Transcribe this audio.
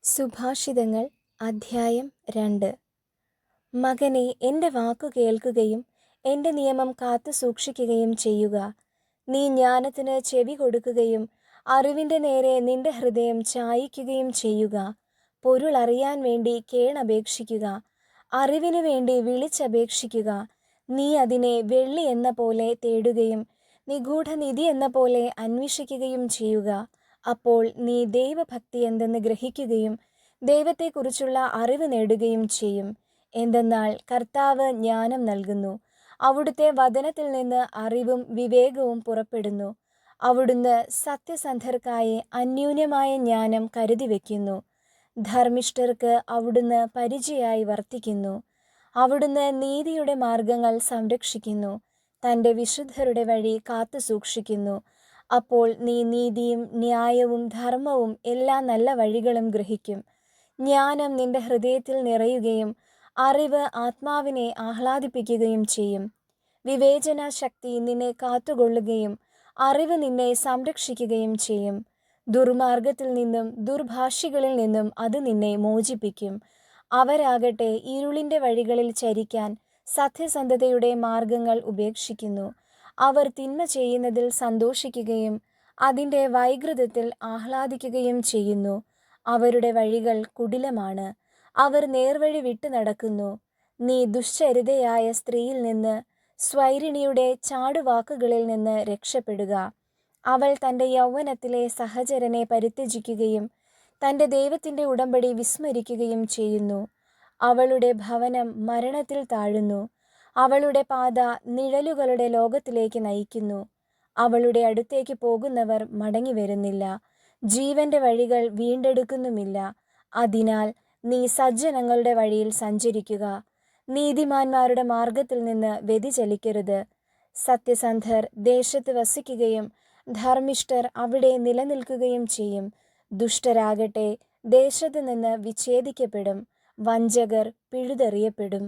സുഭാഷിതങ്ങൾ അധ്യായം 2. മകനെ, എൻ്റെ വാക്കു കേൾക്കുകയും എൻ്റെ നിയമം കാത്തു സൂക്ഷിക്കുകയും ചെയ്യുക. നീ ജ്ഞാനത്തിന് ചെവി കൊടുക്കുകയും അറിവിൻ്റെ നേരെ നിന്റെ ഹൃദയം ചായിക്കുകയും ചെയ്യുക. പൊരുളറിയാൻ വേണ്ടി കേണപേക്ഷിക്കുക, അറിവിനു വേണ്ടി വിളിച്ചപേക്ഷിക്കുക. നീ അതിനെ വെള്ളി എന്ന പോലെ തേടുകയും നിഗൂഢനിധി എന്ന പോലെ അന്വേഷിക്കുകയും ചെയ്യുക. അപ്പോൾ നീ ദൈവഭക്തി എന്തെന്ന് ഗ്രഹിക്കുകയും ദൈവത്തെക്കുറിച്ചുള്ള അറിവ് നേടുകയും ചെയ്യും. എന്തെന്നാൽ കർത്താവ് ജ്ഞാനം നൽകുന്നു. അവിടുത്തെ വചനത്തിൽ നിന്ന് അറിവും വിവേകവും പുറപ്പെടുന്നു. അവിടുന്ന് സത്യസന്ധർക്കായി അന്യൂന്യമായ ജ്ഞാനം കരുതി വയ്ക്കുന്നു. ധർമ്മിഷ്ഠർക്ക് അവിടുന്ന് പരിചയായി വർത്തിക്കുന്നു. അവിടുന്ന് നീതിയുടെ മാർഗങ്ങൾ സംരക്ഷിക്കുന്നു, തൻ്റെ വിശുദ്ധരുടെ വഴി കാത്തു സൂക്ഷിക്കുന്നു. അപ്പോൾ നീ നീതിയും ന്യായവും ധർമ്മവും എല്ലാ നല്ല വഴികളും ഗ്രഹിക്കും. ജ്ഞാനം നിന്റെ ഹൃദയത്തിൽ നിറയുകയും അറിവ് ആത്മാവിനെ ആഹ്ലാദിപ്പിക്കുകയും ചെയ്യും. വിവേചന ശക്തി നിന്നെ കാത്തുകൊള്ളുകയും അറിവ് നിന്നെ സംരക്ഷിക്കുകയും ചെയ്യും. ദുർമാർഗത്തിൽ നിന്നും ദുർഭാഷികളിൽ നിന്നും അത് നിന്നെ മോചിപ്പിക്കും. അവരാകട്ടെ ഇരുളിൻ്റെ വഴികളിൽ ചരിക്കാൻ സത്യസന്ധതയുടെ മാർഗങ്ങൾ ഉപേക്ഷിക്കുന്നു. അവർ തിന്മ ചെയ്യുന്നതിൽ സന്തോഷിക്കുകയും അതിൻ്റെ വൈകൃതത്തിൽ ആഹ്ലാദിക്കുകയും ചെയ്യുന്നു. അവരുടെ വഴികൾ കുടിലമാണ്, അവർ നേർവഴി വിട്ടു നടക്കുന്നു. നീ ദുശ്ചരിതയായ സ്ത്രീയിൽ നിന്ന്, സ്വൈരിണിയുടെ ചാടുവാക്കുകളിൽ നിന്ന് രക്ഷപ്പെടുക. അവൾ തൻ്റെ യൗവനത്തിലെ സഹചരനെ പരിത്യജിക്കുകയും തൻ്റെ ദൈവത്തിൻ്റെ ഉടമ്പടി വിസ്മരിക്കുകയും ചെയ്യുന്നു. അവളുടെ ഭവനം മരണത്തിൽ താഴുന്നു, അവളുടെ പാത നിഴലുകളുടെ ലോകത്തിലേക്ക് നയിക്കുന്നു. അവളുടെ അടുത്തേക്ക് പോകുന്നവർ മടങ്ങി വരുന്നില്ല, ജീവന്റെ വഴികൾ വീണ്ടെടുക്കുന്നുമില്ല. അതിനാൽ നീ സജ്ജനങ്ങളുടെ വഴിയിൽ സഞ്ചരിക്കുക, നീതിമാന്മാരുടെ മാർഗത്തിൽ നിന്ന് വ്യതിചലിക്കരുത്. സത്യസന്ധർ ദേശത്ത് വസിക്കുകയും ധർമ്മിഷ്ഠർ അവിടെ നിലനിൽക്കുകയും ചെയ്യും. ദുഷ്ടരാകട്ടെ ദേശത്ത് നിന്ന് വിച്ഛേദിക്കപ്പെടും, വഞ്ചകർ പിഴുതെറിയപ്പെടും.